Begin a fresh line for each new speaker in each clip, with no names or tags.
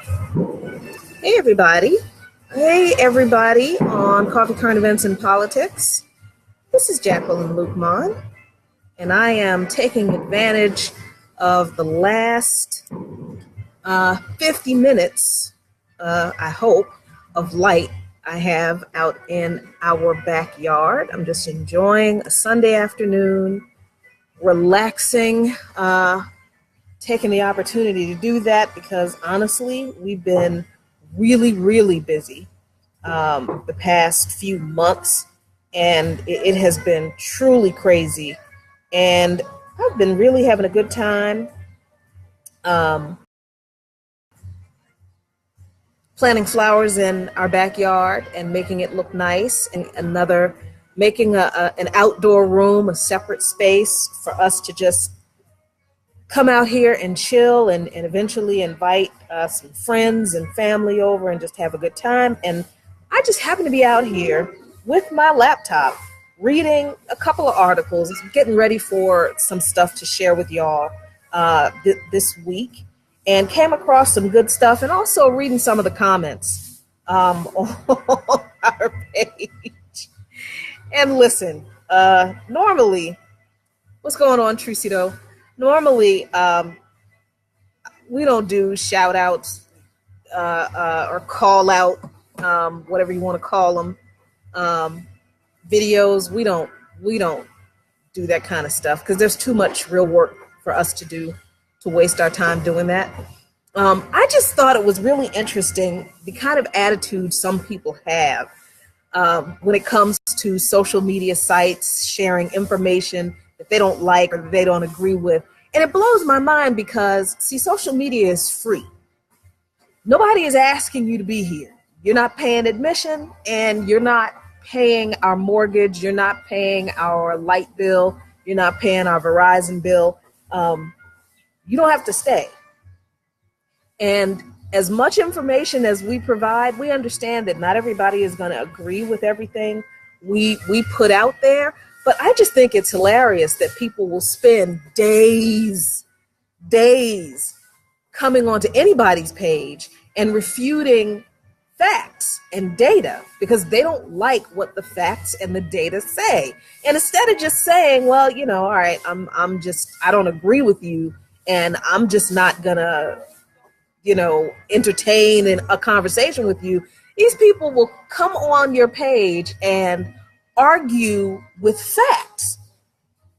Hey everybody. Hey everybody on Coffee Current Events and Politics. This is Jacqueline Luqman, and I am taking advantage of the last 50 minutes, I hope, of light I have out in our backyard. I'm just enjoying a Sunday afternoon, relaxing, taking the opportunity to do that because honestly, we've been really, really busy the past few months, and it has been truly crazy. And I've been really having a good time um, planting flowers in our backyard and making it look nice, and making an outdoor room a separate space for us to just come out here and chill and eventually invite some friends and family over and just have a good time. And I just happen to be out here with my laptop reading a couple of articles, getting ready for some stuff to share with y'all this week, and came across some good stuff and also reading some of the comments on our page. And listen, normally, what's going on, Trucito? Normally, we don't do shout outs or call out, whatever you want to call them, videos. We don't do that kind of stuff because there's too much real work for us to do to waste our time doing that. I just thought it was really interesting the kind of attitude some people have when it comes to social media sites sharing information that they don't like or that they don't agree with. And it blows my mind because, see, social media is free. Nobody is asking you to be here. You're not paying admission, and you're not paying our mortgage. You're not paying our light bill. You're not paying our Verizon bill. You don't have to stay. And as much information as we provide, we understand that not everybody is going to agree with everything we put out there. But I just think it's hilarious that people will spend days coming onto anybody's page and refuting facts and data because they don't like what the facts and the data say. And instead of just saying, well, all right, I don't agree with you, and I'm just not gonna, entertain in a conversation with you, these people will come on your page and argue with facts.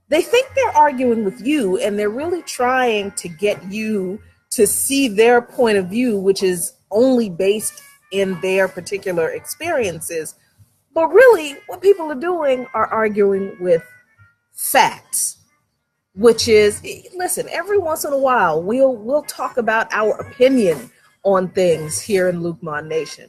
They think they're arguing with you, and they're really trying to get you to see their point of view, which is only based in their particular experiences. But really, what people are doing are arguing with facts, which is, listen, every once in a while, we'll talk about our opinion on things here in Luqman Nation.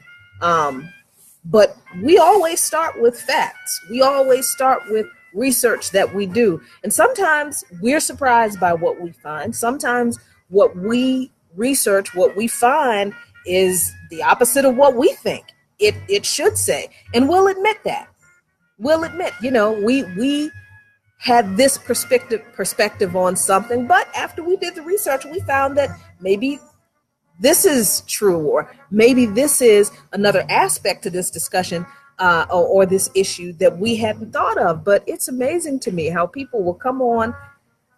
But we always start with facts. We always start with research that we do. And sometimes we're surprised by what we find. Sometimes what we research, what we find is the opposite of what we think it should say. And we'll admit that. We'll admit, we had this perspective on something, but after we did the research, we found that maybe this is true, or maybe this is another aspect to this discussion or this issue that we hadn't thought of. But it's amazing to me how people will come on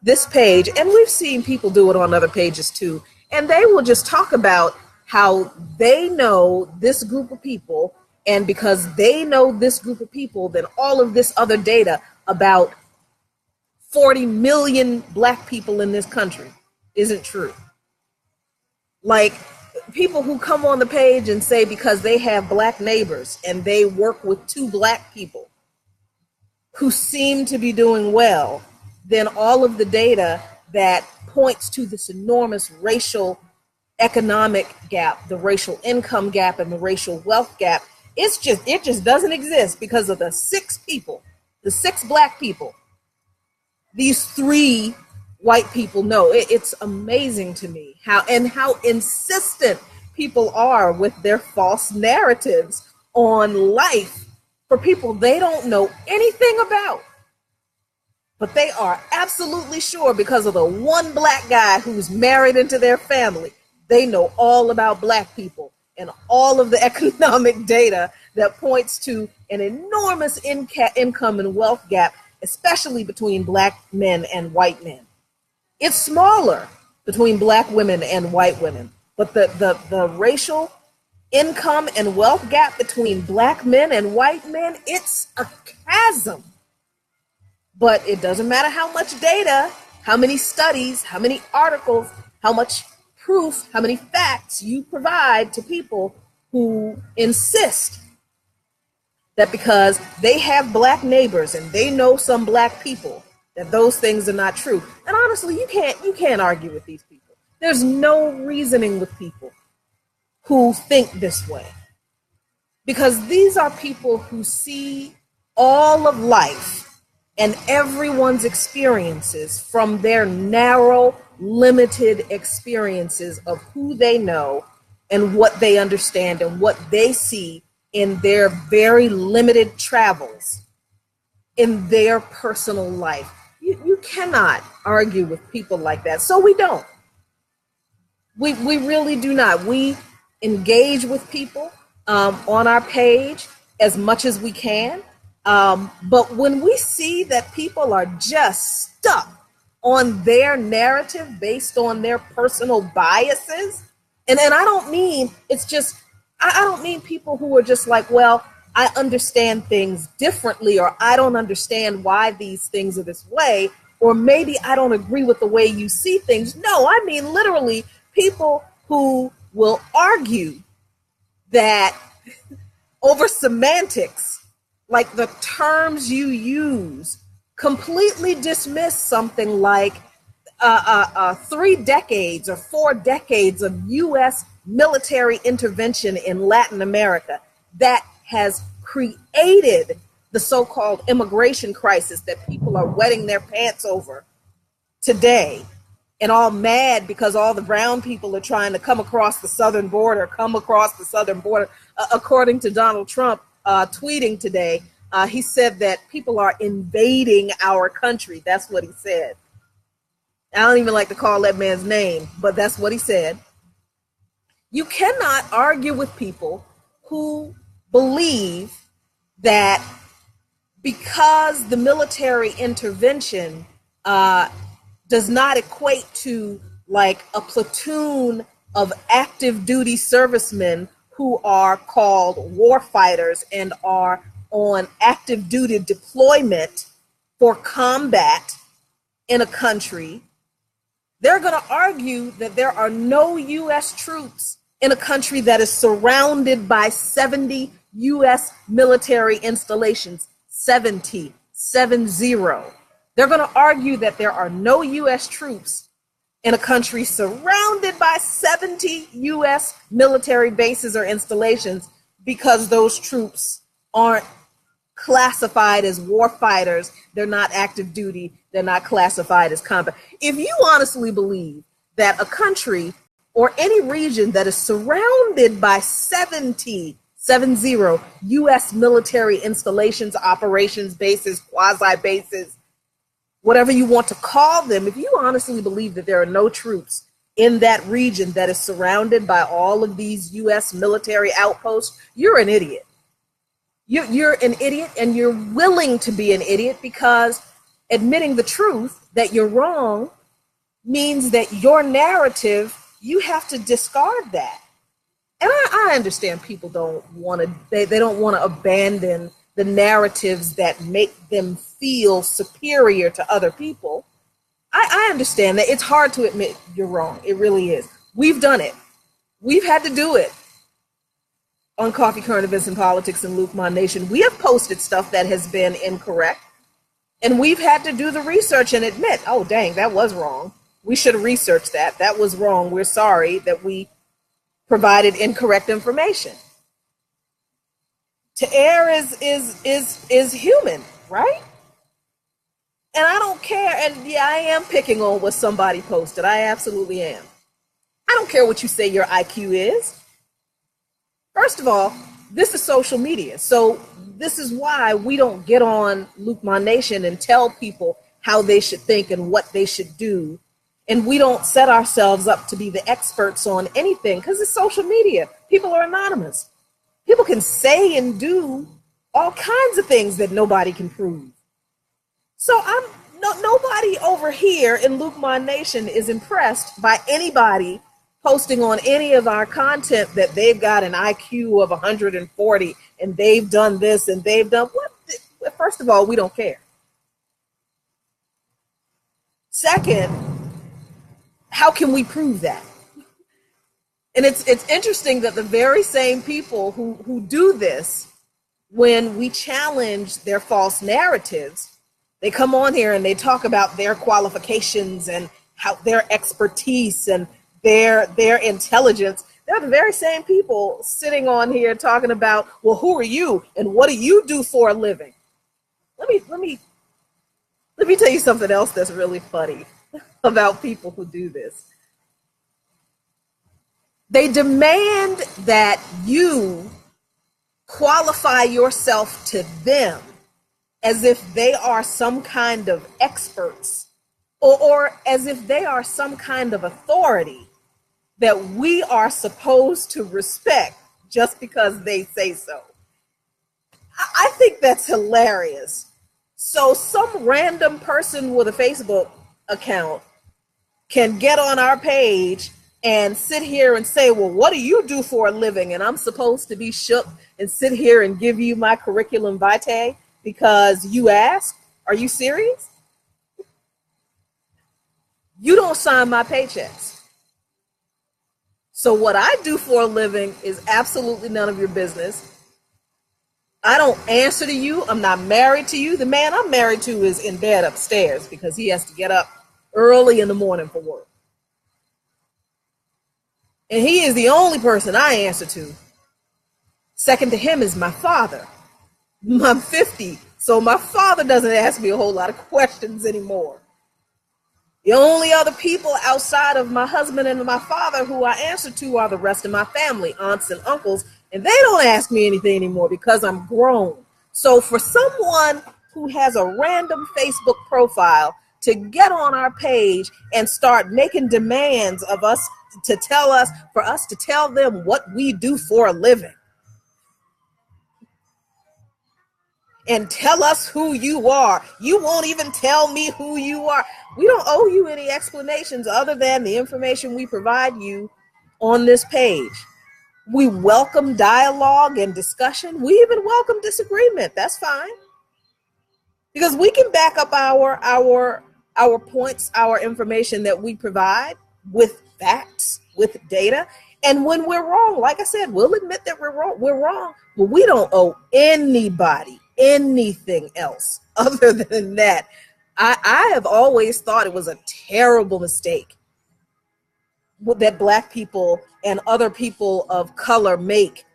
this page, and we've seen people do it on other pages too, and they will just talk about how they know this group of people, and because they know this group of people, then all of this other data about 40 million Black people in this country isn't true. Like, people who come on the page and say because they have Black neighbors and they work with 2 Black people who seem to be doing well, then all of the data that points to this enormous racial economic gap, the racial income gap, and the racial wealth gap, it just doesn't exist because of the 6 Black people these 3 white people know. It's amazing to me how insistent people are with their false narratives on life for people they don't know anything about. But they are absolutely sure, because of the one Black guy who's married into their family, They know all about Black people and all of the economic data that points to an enormous income and wealth gap, especially between Black men and white men. It's smaller between Black women and white women, but the racial income and wealth gap between Black men and white men, it's a chasm. But it doesn't matter how much data, how many studies, how many articles, how much proof, how many facts you provide to people who insist that because they have Black neighbors and they know some Black people, that those things are not true. And honestly, you can't argue with these people. There's no reasoning with people who think this way, because these are people who see all of life and everyone's experiences from their narrow, limited experiences of who they know and what they understand and what they see in their very limited travels in their personal life. You cannot argue with people like that. So we don't. We really do not. We engage with people on our page as much as we can. But when we see that people are just stuck on their narrative based on their personal biases, and I don't mean it's just, I don't mean people who are just like, well, I understand things differently, or I don't understand why these things are this way, or maybe I don't agree with the way you see things. No, I mean literally people who will argue that over semantics, like the terms you use, completely dismiss something like 3 decades or 4 decades of U.S. military intervention in Latin America that has created the so-called immigration crisis that people are wetting their pants over today, and all mad because all the brown people are trying to come across the southern border. According to Donald Trump tweeting today, he said that people are invading our country. That's what he said. I don't even like to call that man's name, but that's what he said. You cannot argue with people who believe that because the military intervention does not equate to like a platoon of active duty servicemen who are called war fighters and are on active duty deployment for combat in a country. They're going to argue that there are no U.S. troops in a country that is surrounded by 70 U.S. military installations. 70. They're going to argue that there are no U.S. troops in a country surrounded by 70 U.S. military bases or installations because those troops aren't classified as war fighters. They're not active duty. They're not classified as combat. If you honestly believe that a country or any region that is surrounded by 70 U.S. military installations, operations, bases, quasi-bases, whatever you want to call them, if you honestly believe that there are no troops in that region that is surrounded by all of these U.S. military outposts, you're an idiot. You're an idiot, and you're willing to be an idiot because admitting the truth that you're wrong means that your narrative, you have to discard that. And I understand people don't want to, they don't want to abandon the narratives that make them feel superior to other people. I understand that. It's hard to admit you're wrong. It really is. We've done it. We've had to do it on Coffee, Current Events, and Politics and Luqman Nation. We have posted stuff that has been incorrect, and we've had to do the research and admit, oh, dang, that was wrong. We should have researched that. That was wrong. We're sorry that we provided incorrect information. To err is human, right? And I don't care. And yeah, I am picking on what somebody posted. I absolutely am. I don't care what you say your IQ is. First of all, this is social media. So this is why we don't get on Luqman Nation and tell people how they should think and what they should do And we don't set ourselves up to be the experts on anything because it's social media. People are anonymous. People can say and do all kinds of things that nobody can prove. So nobody over here in Luqman Nation is impressed by anybody posting on any of our content that they've got an IQ of 140 and they've done this and they've done what? First of all, we don't care. Second, how can we prove that? And it's interesting that the very same people who do this, when we challenge their false narratives, they come on here and they talk about their qualifications and how their expertise and their intelligence. They're the very same people sitting on here talking about, well, who are you and what do you do for a living? Let me tell you something else that's really funny about people who do this. They demand that you qualify yourself to them as if they are some kind of experts or as if they are some kind of authority that we are supposed to respect just because they say so. I think that's hilarious. So some random person with a Facebook account can get on our page and sit here and say, well, what do you do for a living? And I'm supposed to be shook and sit here and give you my curriculum vitae because you asked? Are you serious? You don't sign my paychecks. So what I do for a living is absolutely none of your business. I don't answer to you. I'm not married to you. The man I'm married to is in bed upstairs because he has to get up early in the morning for work. And he is the only person I answer to. Second to him is my father. I'm 50, so my father doesn't ask me a whole lot of questions anymore. The only other people outside of my husband and my father who I answer to are the rest of my family, aunts and uncles, and they don't ask me anything anymore because I'm grown. So for someone who has a random Facebook profile to get on our page and start making demands of us for us to tell them what we do for a living and tell us who you are. You won't even tell me who you are. We don't owe you any explanations other than the information we provide you on this page. We welcome dialogue and discussion. We even welcome disagreement. That's fine. Because we can back up our points, our information that we provide with facts, with data. And when we're wrong, like I said, we'll admit that we're wrong, but we don't owe anybody anything else other than that. I have always thought it was a terrible mistake that Black people and other people of color make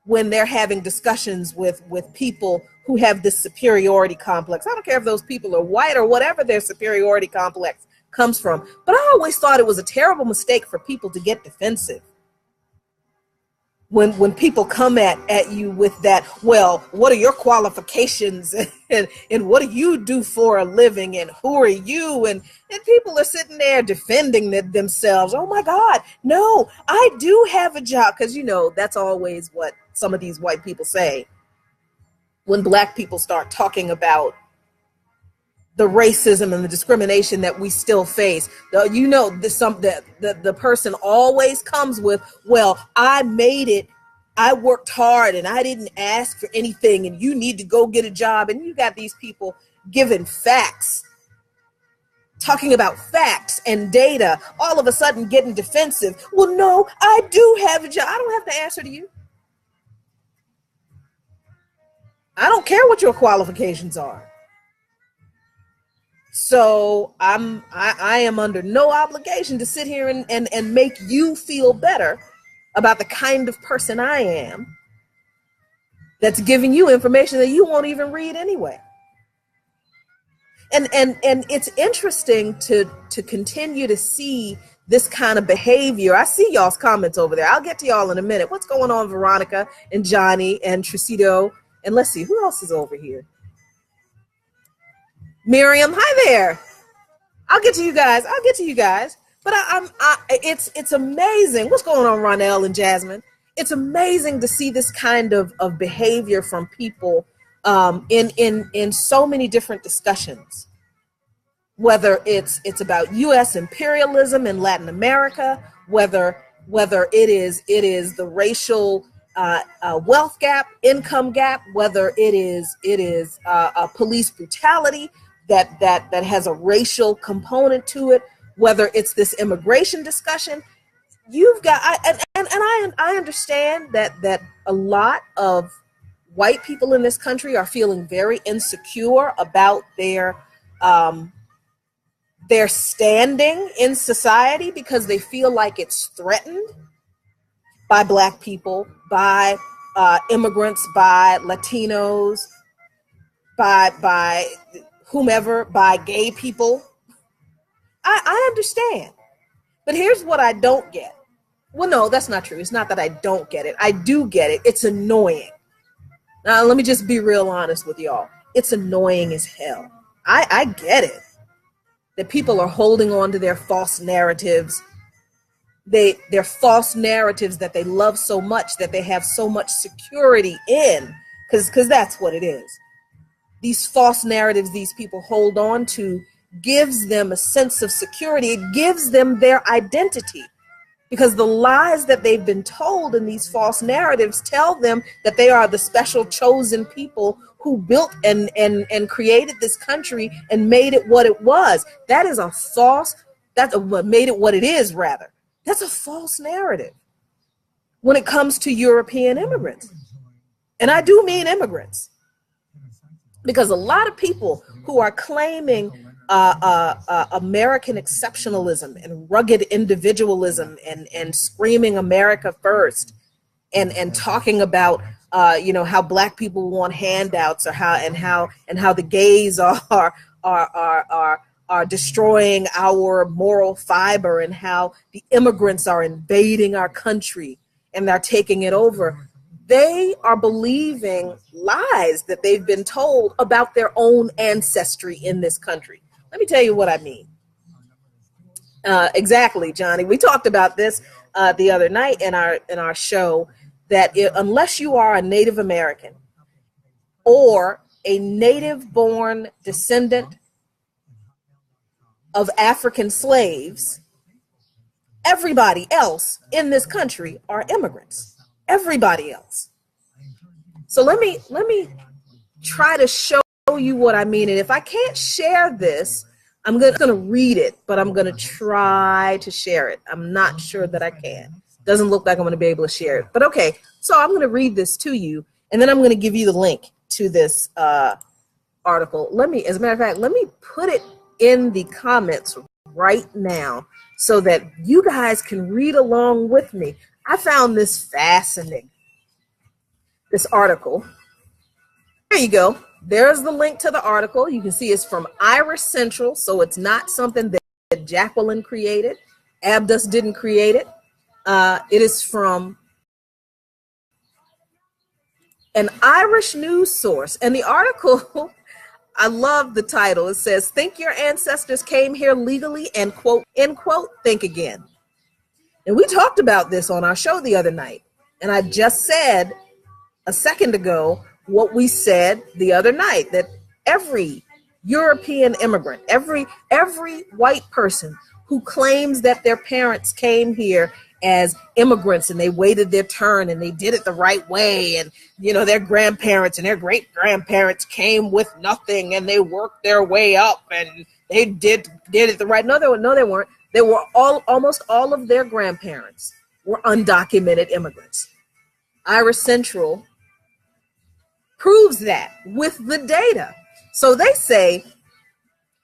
when they're having discussions with people who have this superiority complex. I don't care if those people are white or whatever their superiority complex comes from, but I always thought it was a terrible mistake for people to get defensive. When people come at you with that, well, what are your qualifications and what do you do for a living and who are you? And people are sitting there defending themselves. Oh my God, no, I do have a job. Because, that's always what some of these white people say when Black people start talking about the racism and the discrimination that we still face. The person always comes with, well, I made it. I worked hard and I didn't ask for anything and you need to go get a job. And you got these people giving facts, talking about facts and data, all of a sudden getting defensive. Well, no, I do have a job. I don't have to answer to you. I don't care what your qualifications are. So I am under no obligation to sit here and make you feel better about the kind of person I am that's giving you information that you won't even read anyway. And it's interesting to continue to see this kind of behavior. I see y'all's comments over there. I'll get to y'all in a minute. What's going on, Veronica and Johnny and Tricido? And let's see, who else is over here? Miriam, hi there. I'll get to you guys. I'll get to you guys. But it's amazing. What's going on, Ronell and Jasmine? It's amazing to see this kind of behavior from people in so many different discussions. Whether it's about U.S. imperialism in Latin America, whether it is the racial wealth gap, income gap, whether it is police brutality that has a racial component to it, whether it's this immigration discussion. You've got I understand that a lot of white people in this country are feeling very insecure about their standing in society because they feel like it's threatened by Black people, by immigrants, by Latinos, by whomever, by gay people. I understand. But here's what I don't get. Well, no, that's not true. It's not that I don't get it. I do get it. It's annoying. Now, let me just be real honest with y'all. It's annoying as hell. I get it. That people are holding on to their false narratives. Their false narratives that they love so much, that they have so much security in, because that's what it is. These false narratives these people hold on to gives them a sense of security. It gives them their identity, because the lies that they've been told in these false narratives tell them that they are the special chosen people who built and created this country and made it what it was. That is a false, that's what made it what it is, rather. That's a false narrative when it comes to European immigrants. And I do mean immigrants, because a lot of people who are claiming American exceptionalism and rugged individualism and screaming America first and talking about how Black people want handouts, or how the gays are destroying our moral fiber, and how the immigrants are invading our country and they're taking it over. They are believing lies that they've been told about their own ancestry in this country. Let me tell you what I mean. Exactly, Johnny. We talked about this the other night in our show, that unless you are a Native American or a native-born descendant of African slaves, everybody else in this country are immigrants. Everybody else. So let me try to show you what I mean. And if I can't share this, I'm going to read it, but I'm going to try to share it. I'm not sure that I can. Doesn't look like I'm going to be able to share it. But okay, so I'm going to read this to you, and then I'm going to give you the link to this article. As a matter of fact, let me put it in the comments right now so that you guys can read along with me. I found this fascinating, this article. There you go. There's the link to the article. You can see it's from Irish Central, so it's not something that Jacqueline created. Abdus didn't create it. It is from an Irish news source. And the article, I love the title. It says, "Think your ancestors came here legally and quote, end quote, think again." And we talked about this on our show the other night. And I just said a second ago what we said the other night, that every European immigrant, every white person who claims that their parents came here as immigrants and they waited their turn and they did it the right way, and their grandparents and their great grandparents came with nothing and they worked their way up and they did it the right. No, they weren't. They were almost all of their grandparents were undocumented immigrants. Irish Central proves that with the data. So they say,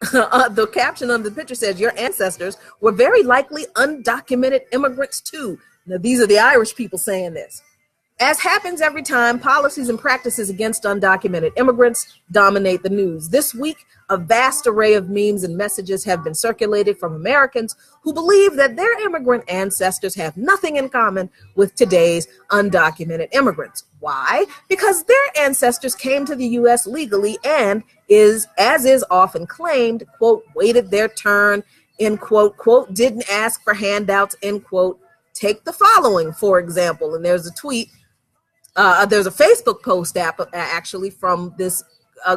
the caption on the picture says, "Your ancestors were very likely undocumented immigrants too." Now, these are the Irish people saying this. As happens every time, policies and practices against undocumented immigrants dominate the news. This week, a vast array of memes and messages have been circulated from Americans who believe that their immigrant ancestors have nothing in common with today's undocumented immigrants. Why? Because their ancestors came to the U.S. legally and as is often claimed, quote, waited their turn, end quote, quote, didn't ask for handouts, end quote. Take the following, for example, and there's a tweet. There's a Facebook post actually from this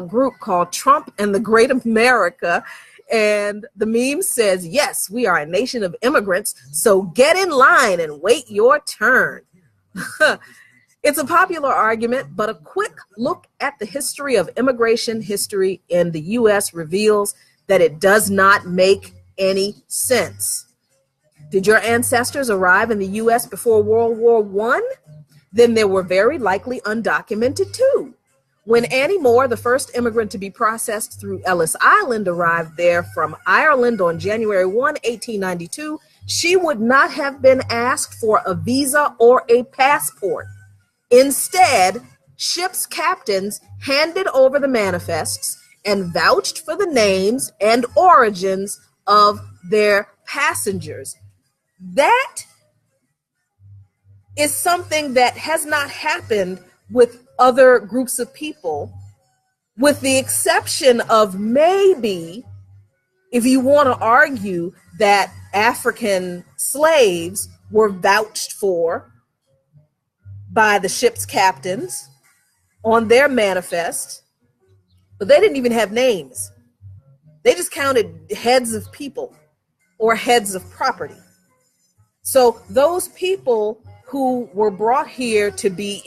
group called Trump and the Great America. And the meme says, yes, we are a nation of immigrants, so get in line and wait your turn. It's a popular argument, but a quick look at the history of immigration history in the U.S. reveals that it does not make any sense. Did your ancestors arrive in the U.S. before World War I? Then they were very likely undocumented too. When Annie Moore, the first immigrant to be processed through Ellis Island, arrived there from Ireland on January 1, 1892, she would not have been asked for a visa or a passport. Instead, ship's captains handed over the manifests and vouched for the names and origins of their passengers. That is something that has not happened with other groups of people, with the exception of maybe if you want to argue that African slaves were vouched for by the ship's captains on their manifest, but they didn't even have names. They just counted heads of people or heads of property. So those people who were brought here to be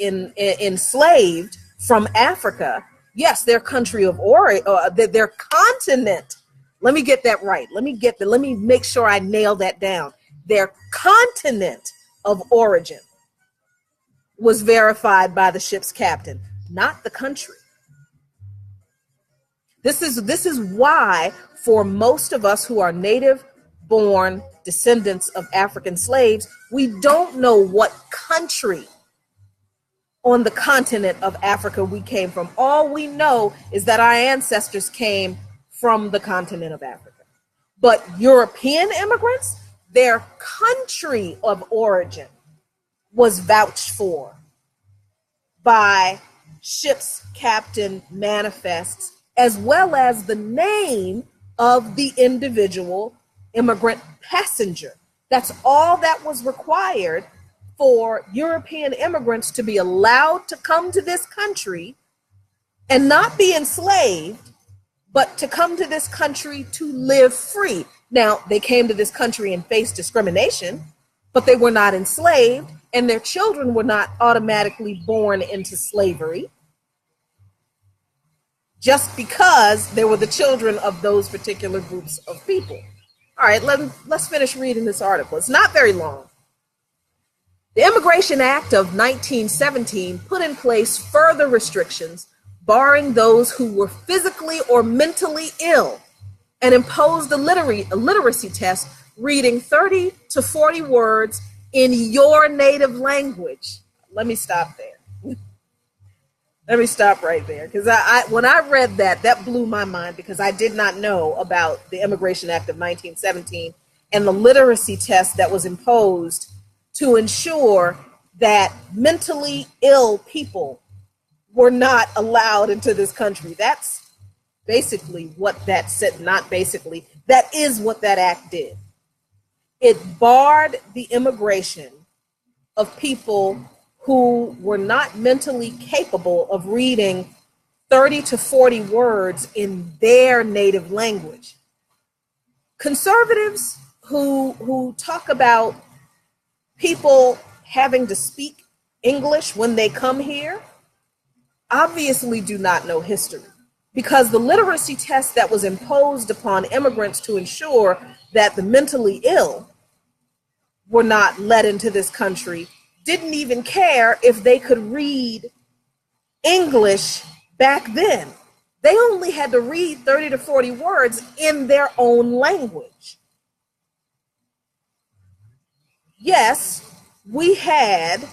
enslaved from Africa, yes, their country of origin, their continent. Let me get that right. Let me make sure I nail that down. Their continent of origin was verified by the ship's captain, not the country. This is why for most of us who are native born descendants of African slaves, we don't know what country on the continent of Africa we came from. All we know is that our ancestors came from the continent of Africa. But European immigrants, their country of origin was vouched for by ship's captain manifests, as well as the name of the individual immigrant passenger. That's all that was required for European immigrants to be allowed to come to this country and not be enslaved, but to come to this country to live free. Now, they came to this country and faced discrimination, but they were not enslaved, and their children were not automatically born into slavery just because they were the children of those particular groups of people. All right, let's finish reading this article. It's not very long. The Immigration Act of 1917 put in place further restrictions barring those who were physically or mentally ill and imposed a literacy test reading 30 to 40 words in your native language. Let me stop there. Let me stop right there, because when I read that blew my mind, because I did not know about the Immigration Act of 1917 and the literacy test that was imposed to ensure that mentally ill people were not allowed into this country. That's basically what that said, not basically, that is what that act did. It barred the immigration of people who were not mentally capable of reading 30 to 40 words in their native language. Conservatives who talk about people having to speak English when they come here obviously do not know history, because the literacy test that was imposed upon immigrants to ensure that the mentally ill were not let into this country didn't even care if they could read English back then. They only had to read 30 to 40 words in their own language. Yes, we had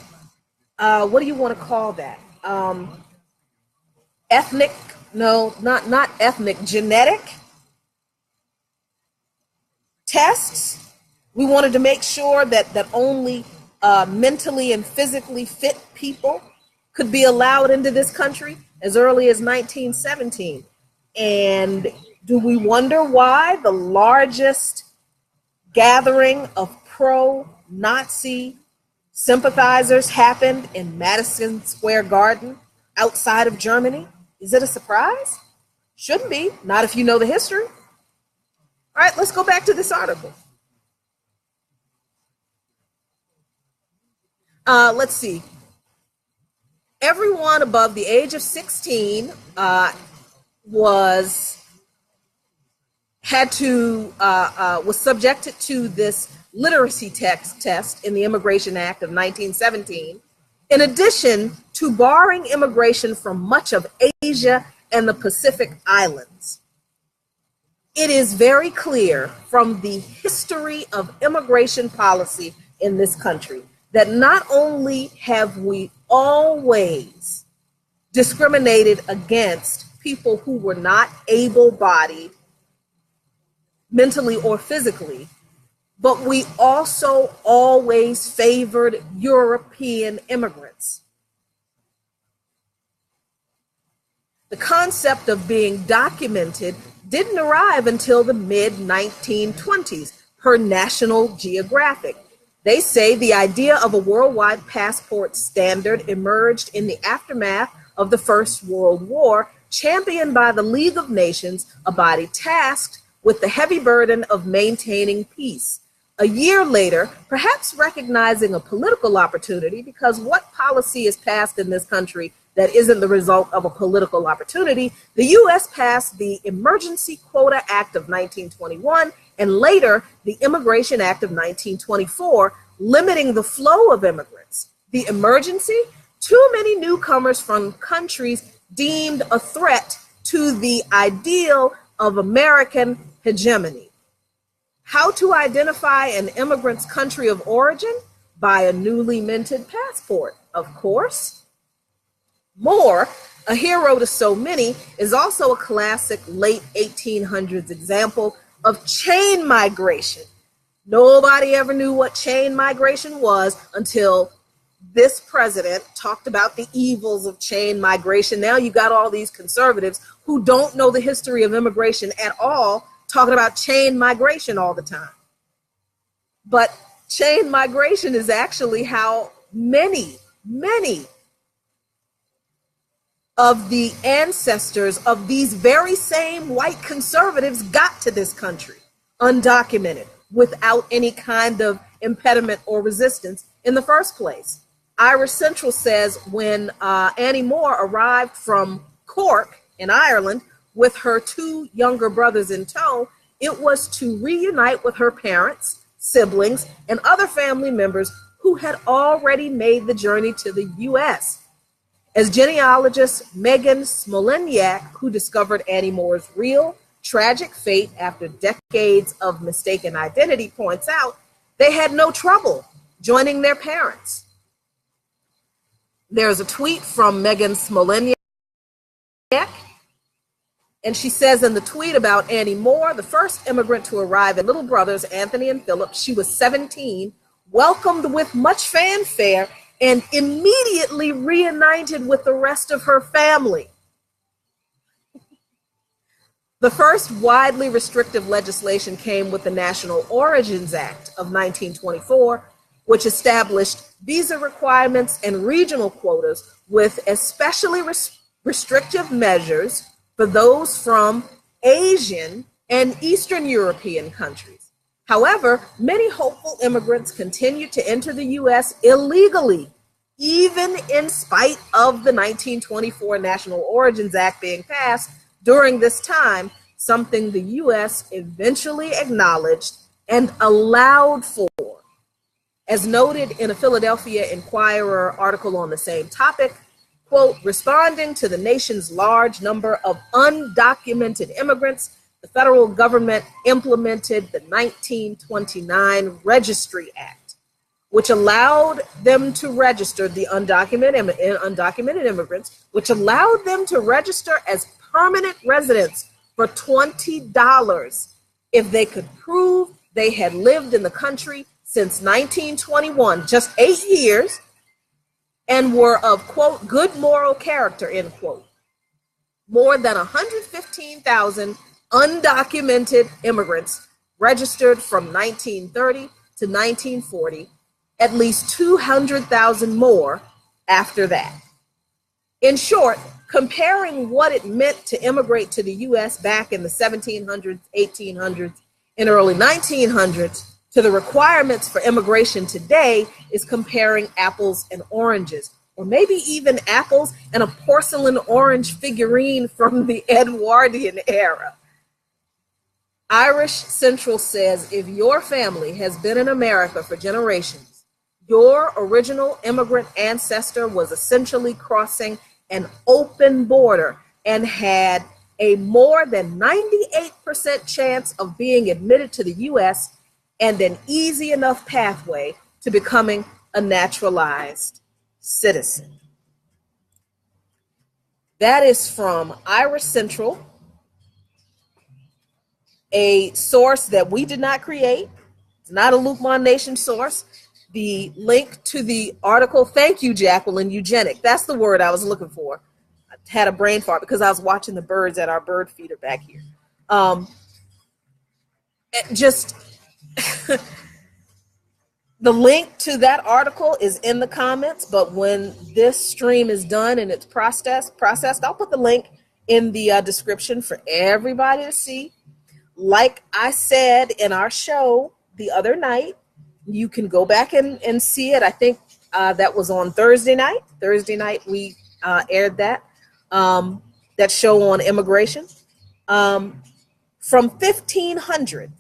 what do you want to call that? Ethnic, no, not ethnic, genetic tests. We wanted to make sure that only mentally and physically fit people could be allowed into this country as early as 1917. And do we wonder why the largest gathering of pro-Nazi sympathizers happened in Madison Square Garden outside of Germany? Is it a surprise? Shouldn't be, not if you know the history. All right, let's go back to this article. Let's see. Everyone above the age of 16 was subjected to this literacy test in the Immigration Act of 1917, in addition to barring immigration from much of Asia and the Pacific Islands. It is very clear from the history of immigration policy in this country that not only have we always discriminated against people who were not able-bodied mentally or physically, but we also always favored European immigrants. The concept of being documented didn't arrive until the mid-1920s per National Geographic. They say the idea of a worldwide passport standard emerged in the aftermath of the First World War, championed by the League of Nations, a body tasked with the heavy burden of maintaining peace. A year later, perhaps recognizing a political opportunity, because what policy is passed in this country that isn't the result of a political opportunity, the U.S. passed the Emergency Quota Act of 1921 and later the Immigration Act of 1924, limiting the flow of immigrants. The emergency? Too many newcomers from countries deemed a threat to the ideal of American hegemony. How to identify an immigrant's country of origin? By a newly minted passport, of course. More, a hero to so many, is also a classic late 1800s example of chain migration. Nobody ever knew what chain migration was until this president talked about the evils of chain migration. Now you got all these conservatives who don't know the history of immigration at all, talking about chain migration all the time. But chain migration is actually how many of the ancestors of these very same white conservatives got to this country, undocumented, without any kind of impediment or resistance in the first place. Irish Central says when Annie Moore arrived from Cork in Ireland with her two younger brothers in tow, it was to reunite with her parents, siblings, and other family members who had already made the journey to the U.S. As genealogist Megan Smoleniak, who discovered Annie Moore's real tragic fate after decades of mistaken identity, points out, they had no trouble joining their parents. There's a tweet from Megan Smoleniak, and she says in the tweet about Annie Moore, the first immigrant to arrive at little brothers Anthony and Philip, she was 17, welcomed with much fanfare, and immediately reunited with the rest of her family. The first widely restrictive legislation came with the National Origins Act of 1924, which established visa requirements and regional quotas with especially restrictive measures for those from Asian and Eastern European countries. However, many hopeful immigrants continued to enter the U.S. illegally, even in spite of the 1924 National Origins Act being passed during this time, something the U.S. eventually acknowledged and allowed for. As noted in a Philadelphia Inquirer article on the same topic, quote, responding to the nation's large number of undocumented immigrants, the federal government implemented the 1929 Registry Act, which allowed them to register the undocumented immigrants, which allowed them to register as permanent residents for $20 if they could prove they had lived in the country since 1921, just 8 years, and were of, quote, good moral character, end quote. More than 115,000 undocumented immigrants registered from 1930 to 1940, at least 200,000 more after that. In short, comparing what it meant to immigrate to the U.S. back in the 1700s, 1800s, and early 1900s to the requirements for immigration today is comparing apples and oranges, or maybe even apples and a porcelain orange figurine from the Edwardian era. Irish Central says if your family has been in America for generations, your original immigrant ancestor was essentially crossing an open border and had a more than 98% chance of being admitted to the U.S. and an easy enough pathway to becoming a naturalized citizen. That is from Irish Central, a source that we did not create. It's not a Luqman Nation source. The link to the article, thank you, Jacqueline, eugenic. That's the word I was looking for. I had a brain fart because I was watching the birds at our bird feeder back here. Just the link to that article is in the comments, but when this stream is done and it's processed, I'll put the link in the description for everybody to see. Like I said in our show the other night, you can go back and see it. I think that was on Thursday night. Thursday night we aired that show on immigration. From 1500,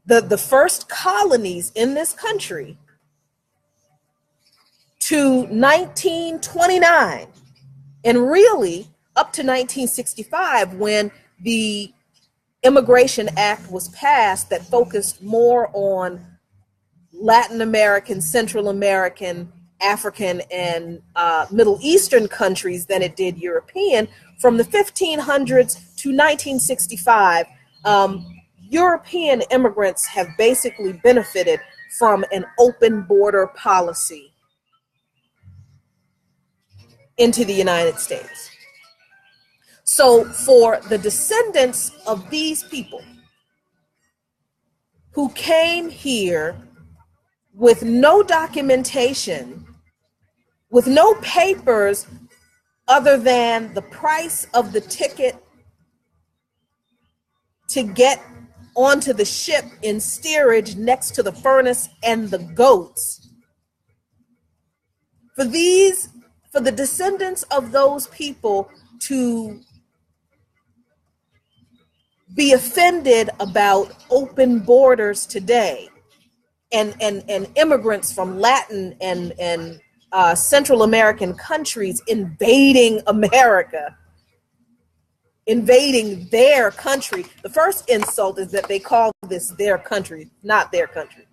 the first colonies in this country, to 1929, and really up to 1965 when the Immigration Act was passed that focused more on Latin American, Central American, African, and Middle Eastern countries than it did European. From the 1500s to 1965, European immigrants have basically benefited from an open border policy into the United States. So for the descendants of these people who came here with no documentation, with no papers other than the price of the ticket to get onto the ship in steerage next to the furnace and the goats, for the descendants of those people to be offended about open borders today, and immigrants from Latin and Central American countries invading America, invading their country. The first insult is that they call this their country, not their country.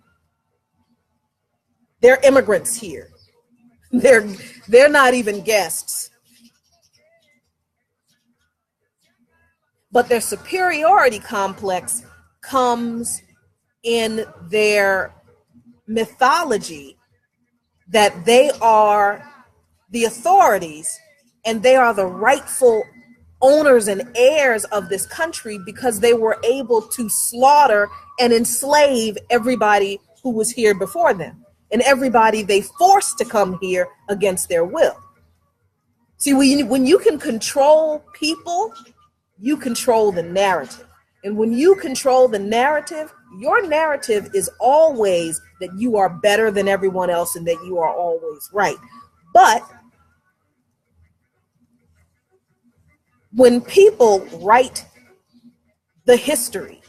They're immigrants here. They're not even guests. But their superiority complex comes in their mythology that they are the authorities and they are the rightful owners and heirs of this country because they were able to slaughter and enslave everybody who was here before them and everybody they forced to come here against their will. See, when you can control people, you control the narrative. And when you control the narrative, your narrative is always that you are better than everyone else and that you are always right. But when people write the history,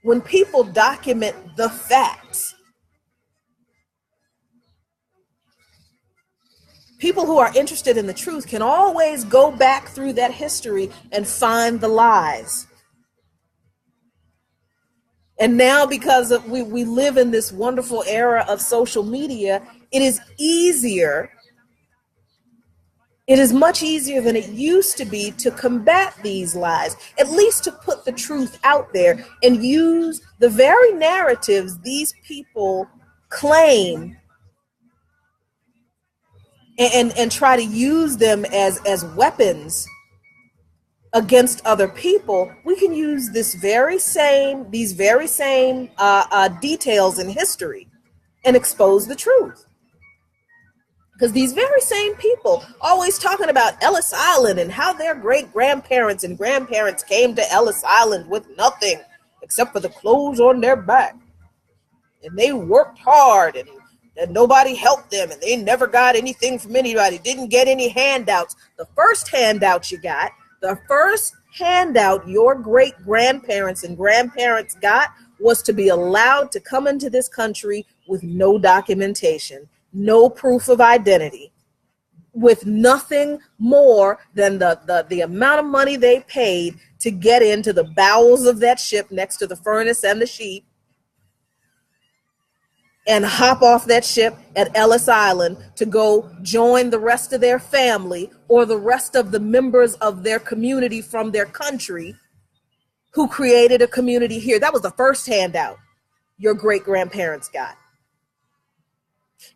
when people document the facts, people who are interested in the truth can always go back through that history and find the lies And now, because we live in this wonderful era of social media, it is easier. It is much easier than it used to be to combat these lies, at least to put the truth out there and use the very narratives these people claim and try to use them as weapons against other people. We can use these very same details in history and expose the truth. Because these very same people always talking about Ellis Island and how their great grandparents and grandparents came to Ellis Island with nothing except for the clothes on their back. And they worked hard and nobody helped them and they never got anything from anybody, didn't get any handouts. The first handout your great grandparents and grandparents got was to be allowed to come into this country with no documentation, no proof of identity, with nothing more than the amount of money they paid to get into the bowels of that ship next to the furnace and the sheep and hop off that ship at Ellis Island to go join the rest of their family or the rest of the members of their community from their country who created a community here. That was the first handout your great grandparents got.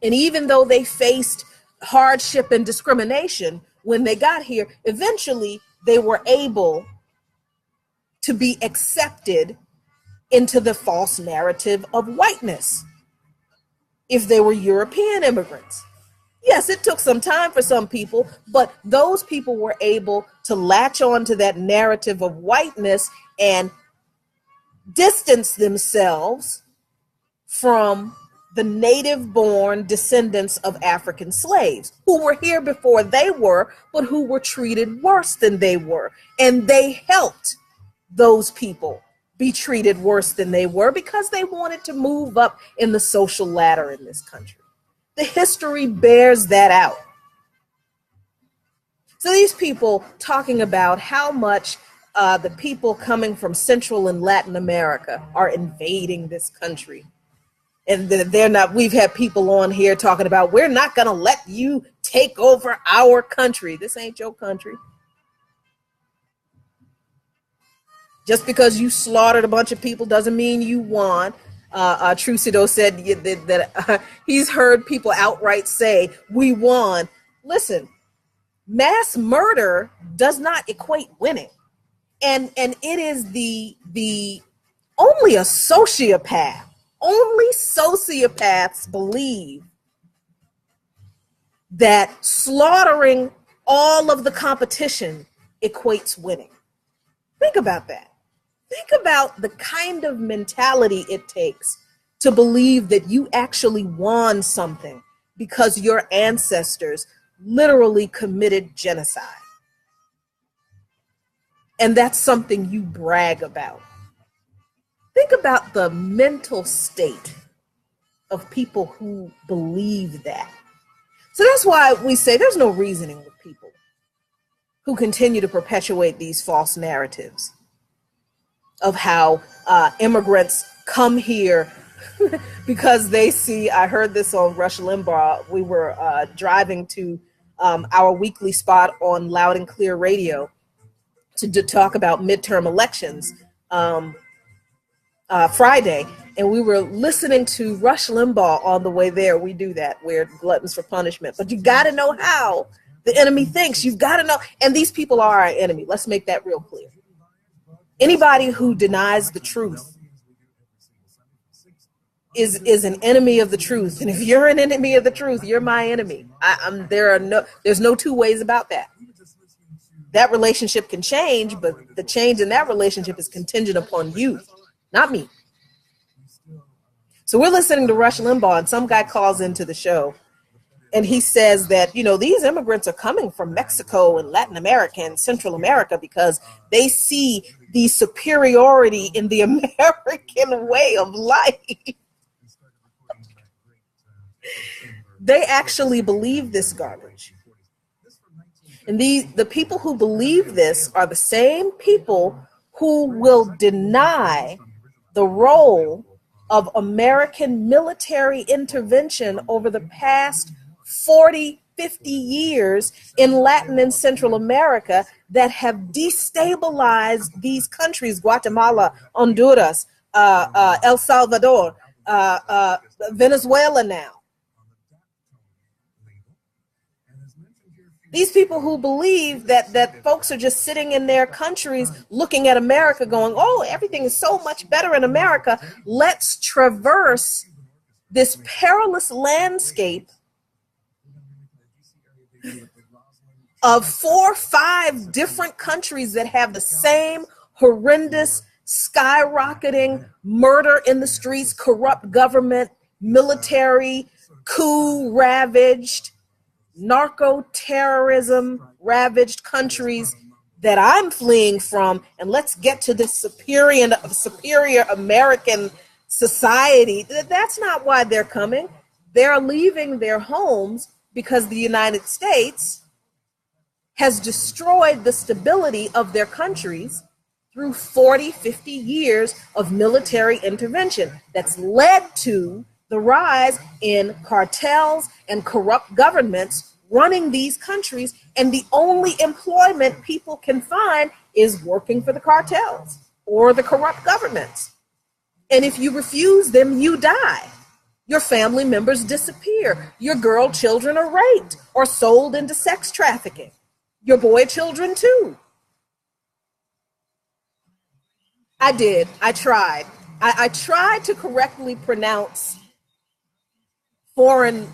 And even though they faced hardship and discrimination when they got here, eventually they were able to be accepted into the false narrative of whiteness if they were European immigrants. Yes, it took some time for some people, but those people were able to latch on to that narrative of whiteness and distance themselves from the native-born descendants of African slaves who were here before they were, but who were treated worse than they were. And they helped those people be treated worse than they were because they wanted to move up in the social ladder in this country. The history bears that out. So these people talking about how much the people coming from Central and Latin America are invading this country. And they're not, we've had people on here talking about, we're not going to let you take over our country. This ain't your country. Just because you slaughtered a bunch of people doesn't mean you won. Trucido said that he's heard people outright say, we won. Listen, mass murder does not equate winning. And it is the only a sociopath. Only sociopaths believe that slaughtering all of the competition equates winning. Think about that. Think about the kind of mentality it takes to believe that you actually won something because your ancestors literally committed genocide. And that's something you brag about. Think about the mental state of people who believe that. So that's why we say there's no reasoning with people who continue to perpetuate these false narratives of how immigrants come here because they see, I heard this on Rush Limbaugh. We were driving to our weekly spot on Loud and Clear Radio to talk about midterm elections Friday, and we were listening to Rush Limbaugh on the way there. We do that. We're gluttons for punishment. But you got to know how the enemy thinks. You've got to know. And these people are our enemy. Let's make that real clear. Anybody who denies the truth is an enemy of the truth. And if you're an enemy of the truth, you're my enemy. There's no two ways about that. That relationship can change, but the change in that relationship is contingent upon you, not me. So we're listening to Rush Limbaugh, and some guy calls into the show, and he says that, these immigrants are coming from Mexico and Latin America and Central America because they see the superiority in the American way of life. They actually believe this garbage. And the people who believe this are the same people who will deny the role of American military intervention over the past 40, 50 years in Latin and Central America that have destabilized these countries, Guatemala, Honduras, El Salvador, Venezuela now. These people who believe that folks are just sitting in their countries looking at America going, oh, everything is so much better in America. Let's traverse this perilous landscape of 4 or 5 different countries that have the same horrendous, skyrocketing murder in the streets, corrupt government, military, coup ravaged, narco-terrorism ravaged countries that I'm fleeing from, and let's get to this superior American society. That's not why they're coming. They're leaving their homes because the United States has destroyed the stability of their countries through 40, 50 years of military intervention that's led to the rise in cartels and corrupt governments running these countries, and the only employment people can find is working for the cartels or the corrupt governments. And if you refuse them, you die. Your family members disappear. Your girl children are raped or sold into sex trafficking. Your boy children too. I did. I tried. I tried to correctly pronounce foreign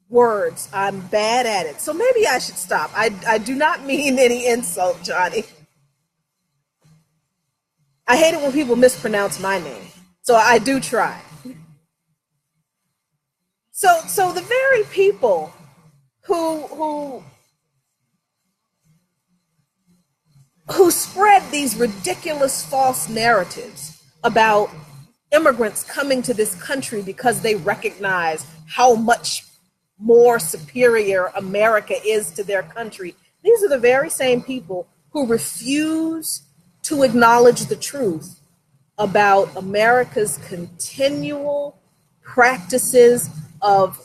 words. I'm bad at it. So maybe I should stop. I do not mean any insult, Johnny. I hate it when people mispronounce my name. So I do try. So the very people who spread these ridiculous false narratives about immigrants coming to this country because they recognize how much more superior America is to their country. These are the very same people who refuse to acknowledge the truth about America's continual practices of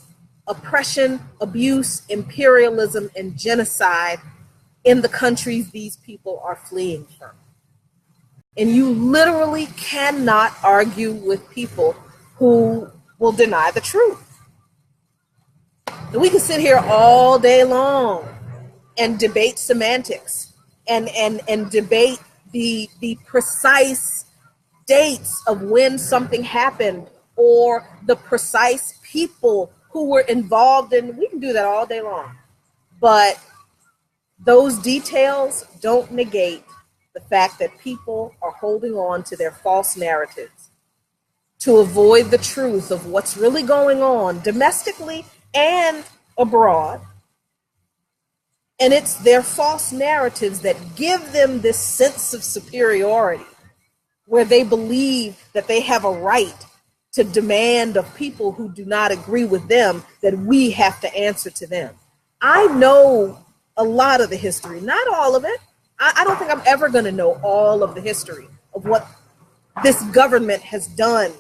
oppression, abuse, imperialism, and genocide in the countries these people are fleeing from. And you literally cannot argue with people who will deny the truth. And we can sit here all day long and debate semantics and debate the precise dates of when something happened or the precise people who were involved in. We can do that all day long. But those details don't negate the fact that people are holding on to their false narratives to avoid the truth of what's really going on domestically and abroad. And it's their false narratives that give them this sense of superiority, where they believe that they have a right to demand of people who do not agree with them that we have to answer to them. I know a lot of the history, not all of it. I don't think I'm ever going to know all of the history of what this government has done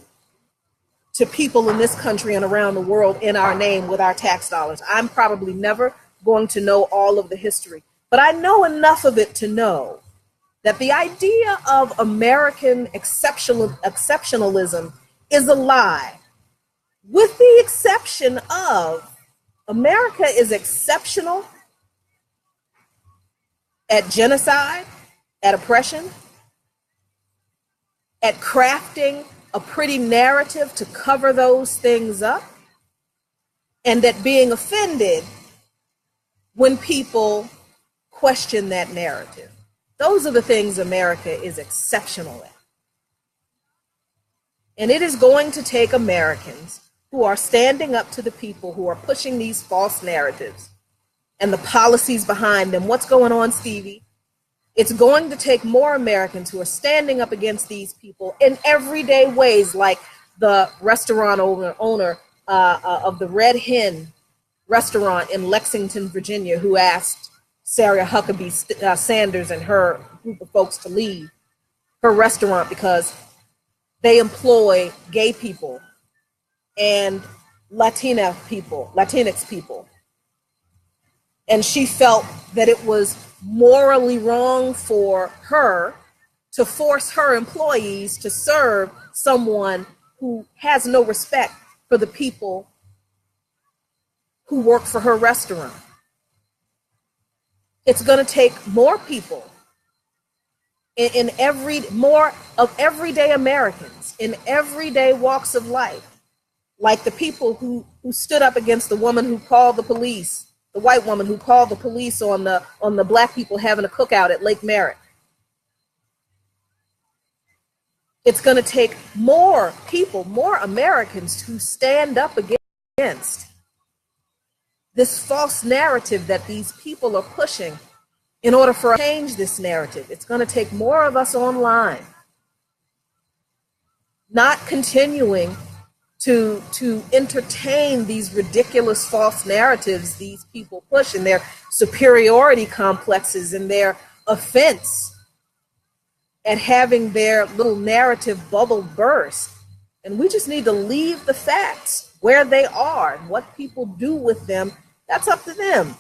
to people in this country and around the world in our name with our tax dollars. I'm probably never going to know all of the history, but I know enough of it to know that the idea of American exceptionalism is a lie, with the exception of America is exceptional at genocide, at oppression, at crafting a pretty narrative to cover those things up, and at being offended when people question that narrative. Those are the things America is exceptional at. And it is going to take Americans who are standing up to the people who are pushing these false narratives and the policies behind them. What's going on, Stevie? It's going to take more Americans who are standing up against these people in everyday ways, like the restaurant owner of the Red Hen restaurant in Lexington, Virginia, who asked Sarah Huckabee Sanders and her group of folks to leave her restaurant because they employ gay people and Latinx people. And she felt that it was morally wrong for her to force her employees to serve someone who has no respect for the people who work for her restaurant. It's going to take more people more of everyday Americans in everyday walks of life, like the people who stood up against the woman who called the police, the white woman who called the police on the black people having a cookout at Lake Merritt. It's going to take more people, more Americans who stand up against this false narrative that these people are pushing in order for us to change this narrative. It's going to take more of us online, not continuing to entertain these ridiculous false narratives these people push in their superiority complexes and their offense at having their little narrative bubble burst. And we just need to leave the facts where they are, and what people do with them, that's up to them.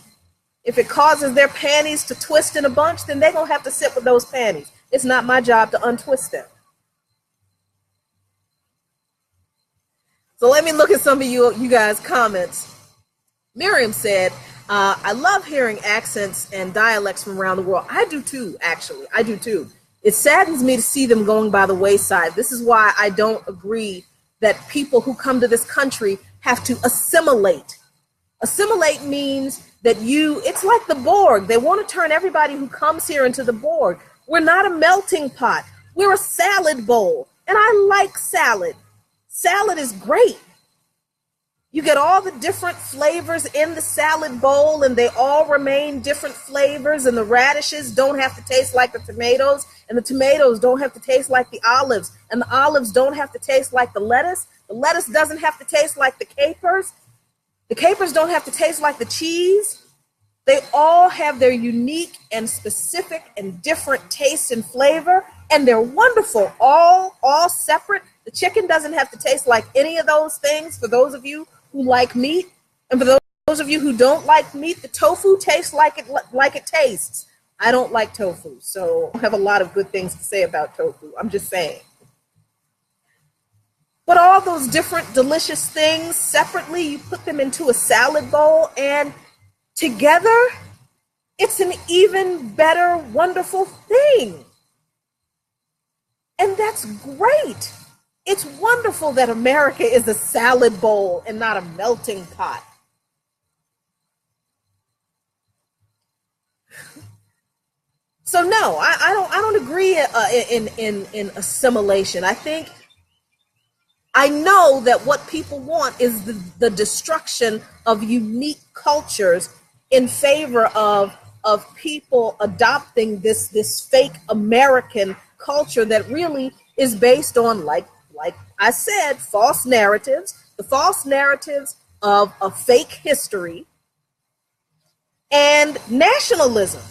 If it causes their panties to twist in a bunch, then they're going to have to sit with those panties. It's not my job to untwist them. So let me look at some of you guys' comments. Miriam said, I love hearing accents and dialects from around the world. I do too, actually. I do too. It saddens me to see them going by the wayside. This is why I don't agree that people who come to this country have to assimilate. Assimilate means that it's like the Borg. They want to turn everybody who comes here into the Borg. We're not a melting pot. We're a salad bowl. And I like salad. Salad is great. You get all the different flavors in the salad bowl, and they all remain different flavors, and the radishes don't have to taste like the tomatoes, and the tomatoes don't have to taste like the olives, and the olives don't have to taste like the lettuce doesn't have to taste like the capers don't have to taste like the cheese. They all have their unique and specific and different taste and flavor, and they're wonderful, all separate. The chicken doesn't have to taste like any of those things for those of you who like meat, and for those of you who don't like meat, the tofu tastes like it tastes. I don't like tofu, so I don't have a lot of good things to say about tofu. I'm just saying. But all those different delicious things separately, you put them into a salad bowl, and together, it's an even better, wonderful thing. And that's great. It's wonderful that America is a salad bowl and not a melting pot. So no, I don't agree in assimilation. I know that what people want is the destruction of unique cultures in favor of people adopting this fake American culture that really is based on, like I said, false narratives, the false narratives of a fake history and nationalism.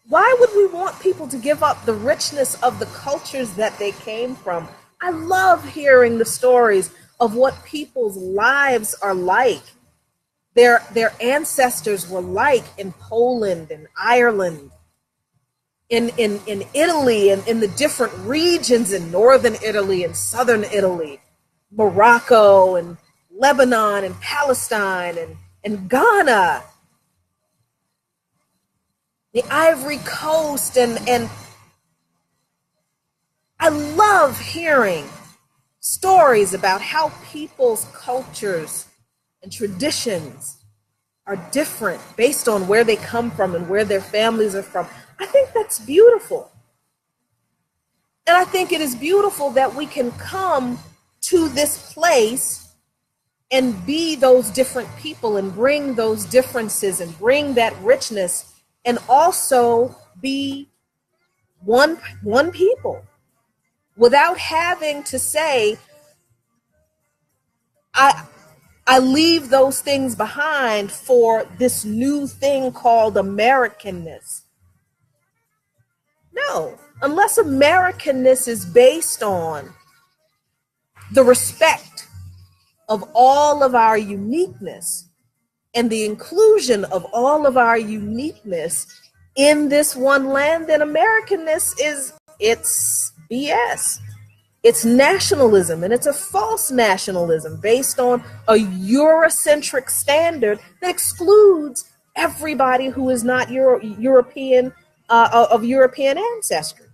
Why would we want people to give up the richness of the cultures that they came from? I love hearing the stories of what people's lives are like. Their ancestors were like in Poland and Ireland, in Italy, and in the different regions in northern Italy and southern Italy, Morocco and Lebanon and Palestine and Ghana, the Ivory Coast, and I love hearing stories about how people's cultures and traditions are different based on where they come from and where their families are from. I think that's beautiful. And I think it is beautiful that we can come to this place and be those different people and bring those differences and bring that richness and also be one people without having to say, I leave those things behind for this new thing called Americanness. No, unless Americanness is based on the respect of all of our uniqueness and the inclusion of all of our uniqueness in this one land, then Americanness it's BS. It's nationalism, and it's a false nationalism based on a Eurocentric standard that excludes everybody who is not European, of European ancestry.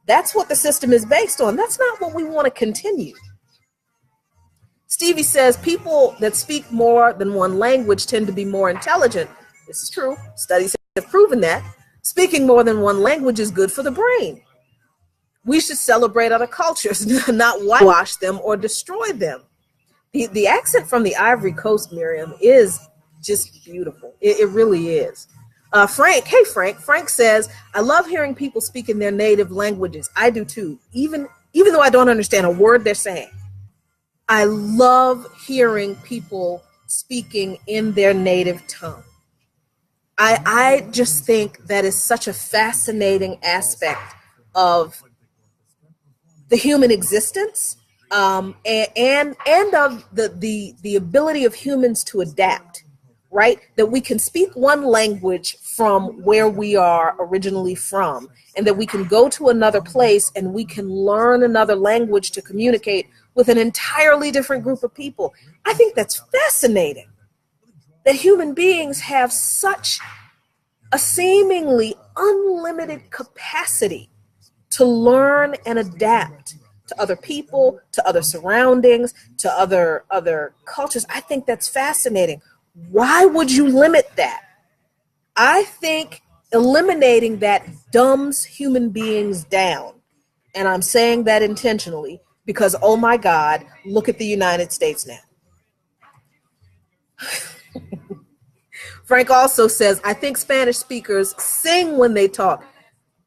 That's what the system is based on. That's not what we want to continue. Stevie says people that speak more than one language tend to be more intelligent. This is true. Studies have proven that. Speaking more than one language is good for the brain. We should celebrate other cultures, not whitewash them or destroy them. The accent from the Ivory Coast, Miriam, is just beautiful. It really is. Frank, hey Frank. Frank says, I love hearing people speak in their native languages. I do too, even though I don't understand a word they're saying. I love hearing people speaking in their native tongue. I just think that is such a fascinating aspect of the human existence, and of the ability of humans to adapt, right? That we can speak one language from where we are originally from, and that we can go to another place and we can learn another language to communicate with an entirely different group of people. I think that's fascinating, that human beings have such a seemingly unlimited capacity to learn and adapt to other people, to other surroundings, to other cultures. I think that's fascinating. Why would you limit that? I think eliminating that dumbs human beings down. And I'm saying that intentionally because, oh my God, look at the United States now. Frank also says, I think Spanish speakers sing when they talk.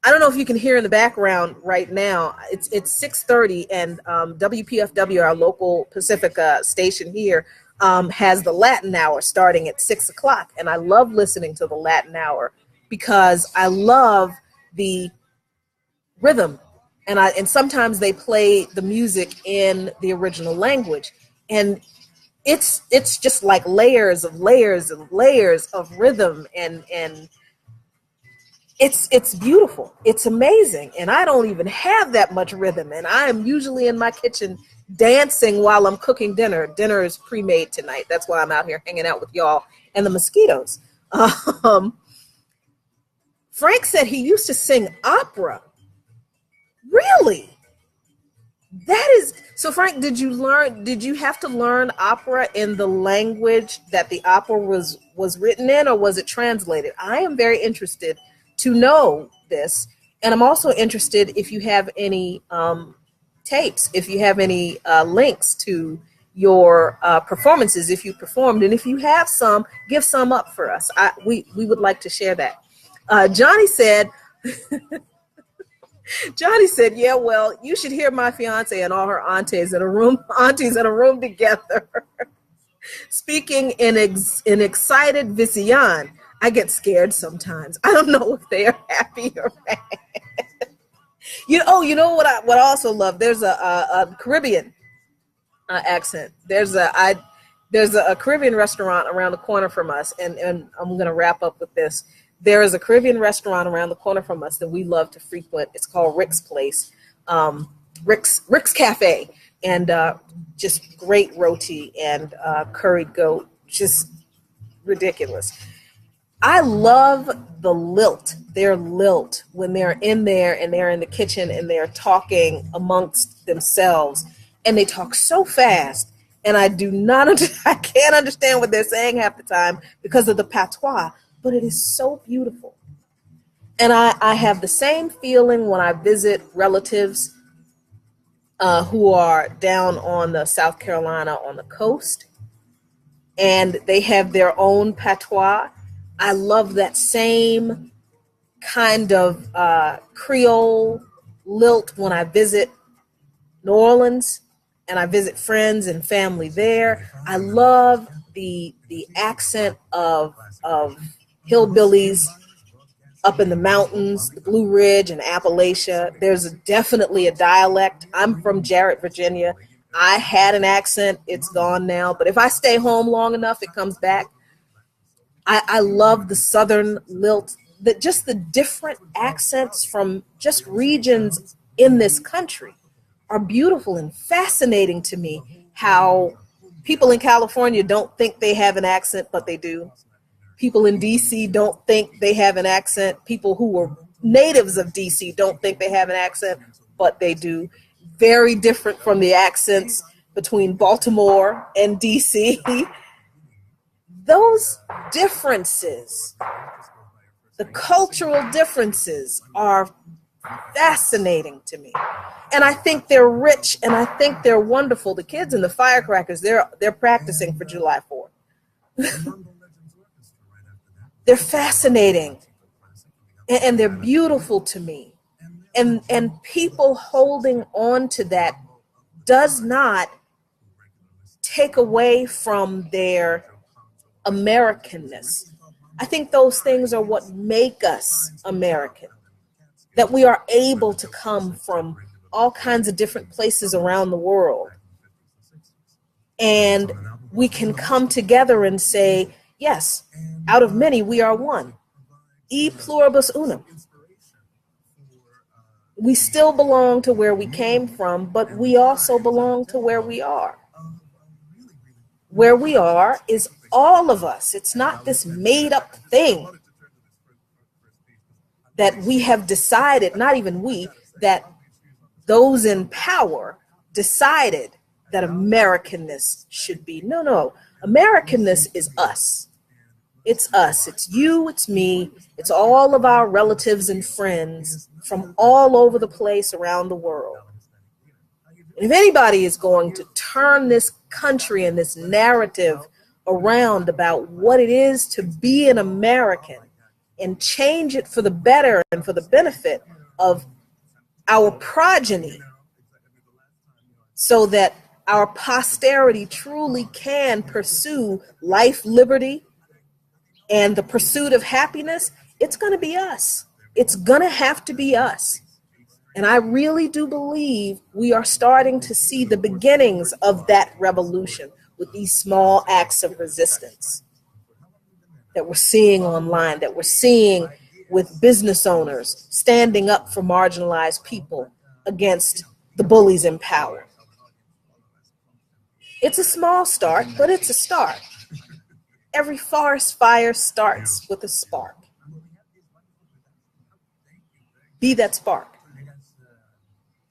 I don't know if you can hear in the background right now. It's 6:30, and WPFW, our local Pacific station here, has the Latin hour starting at 6 o'clock. And I love listening to the Latin hour because I love the rhythm. And sometimes they play the music in the original language. And it's just like layers of layers of layers of rhythm, and it's beautiful. It's amazing. And I don't even have that much rhythm. And I am usually in my kitchen dancing while I'm cooking dinner. Dinner is pre-made tonight. That's why I'm out here hanging out with y'all and the mosquitoes. Frank said he used to sing opera. Really? That is so. Frank, did you have to learn opera in the language that the opera was written in, or was it translated? I am very interested to know this. And I'm also interested if you have any tapes, if you have any links to your performances, if you performed, and if you have some, give some up for us. We would like to share that. Johnny said, yeah, well, you should hear my fiance and all her aunties in a room together speaking in excited Visayan. I get scared sometimes. I don't know if they are happy or mad. You know what I also love? There's a Caribbean accent. There's a Caribbean restaurant around the corner from us, and I'm gonna wrap up with this. There is a Caribbean restaurant around the corner from us that we love to frequent. It's called Rick's Place, Rick's Cafe, and just great roti and curried goat, just ridiculous. I love the lilt, their lilt, when they're in there and they're in the kitchen and they're talking amongst themselves, and they talk so fast, and I can't understand what they're saying half the time because of the patois, but it is so beautiful. And I have the same feeling when I visit relatives who are down on the South Carolina on the coast, and they have their own patois. I love that same kind of Creole lilt when I visit New Orleans and I visit friends and family there. I love the accent of hillbillies up in the mountains, the Blue Ridge and Appalachia. There's definitely a dialect. I'm from Jarrett, Virginia. I had an accent. It's gone now. But if I stay home long enough, it comes back. I love the Southern lilt, that just the different accents from just regions in this country are beautiful and fascinating to me. How people in California don't think they have an accent, but they do. People in DC don't think they have an accent. People who were natives of DC don't think they have an accent, but they do. Very different from the accents between Baltimore and DC. Those differences, the cultural differences, are fascinating to me. And I think they're rich and I think they're wonderful. The kids in the firecrackers, they're practicing for July 4th. They're fascinating and they're beautiful to me. And people holding on to that does not take away from their Americanness. I think those things are what make us American, that we are able to come from all kinds of different places around the world. And we can come together and say, yes, out of many, we are one. E pluribus unum. We still belong to where we came from, but we also belong to where we are. Where we are is all of us. It's not this made up thing that we have decided, not even we, that those in power decided that Americanness should be. No. Americanness is us. It's us. It's you. It's me. It's all of our relatives and friends from all over the place around the world. And if anybody is going to turn this country and this narrative around about what it is to be an American and change it for the better and for the benefit of our progeny, so that our posterity truly can pursue life, liberty, and the pursuit of happiness, it's going to be us. It's going to have to be us. And I really do believe we are starting to see the beginnings of that revolution with these small acts of resistance that we're seeing online, that we're seeing with business owners standing up for marginalized people against the bullies in power. It's a small start, but it's a start. Every forest fire starts with a spark. Be that spark.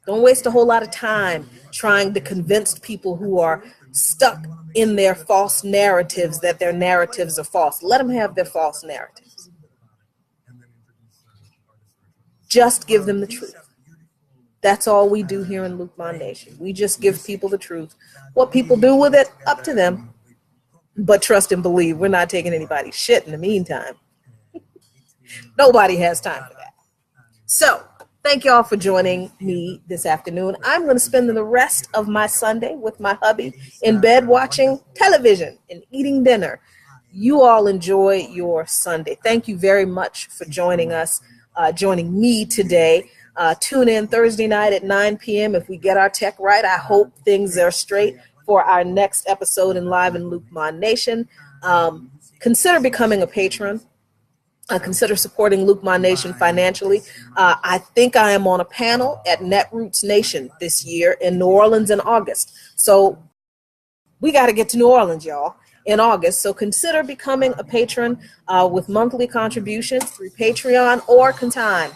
Don't waste a whole lot of time trying to convince people who are stuck in their false narratives that their narratives are false. Let them have their false narratives. Just give them the truth. That's all we do here in Luqman Nation. We just give people the truth. What people do with it, up to them. But trust and believe, we're not taking anybody's shit in the meantime. Nobody has time for that. So, thank y'all for joining me this afternoon. I'm going to spend the rest of my Sunday with my hubby in bed watching television and eating dinner. You all enjoy your Sunday. Thank you very much for joining us, joining me today. Tune in Thursday night at 9 p.m. If we get our tech right. I hope things are straight for our next episode in Live in Luqman Nation. Consider becoming a patron. Consider supporting Luqman Nation financially. I think I am on a panel at Netroots Nation this year in New Orleans in August. So we got to get to New Orleans, y'all, in August. So consider becoming a patron with monthly contributions through Patreon or Consign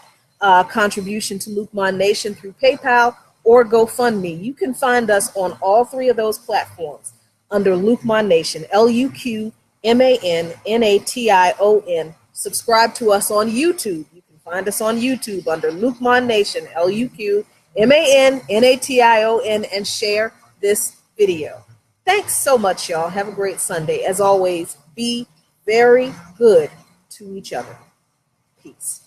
contribution to Luqman Nation through PayPal or GoFundMe. You can find us on all three of those platforms under Luqman Nation, LuqManNation. Subscribe to us on YouTube. You can find us on YouTube under Luqman Nation, LuqManNation, and share this video. Thanks so much, y'all. Have a great Sunday. As always, be very good to each other. Peace.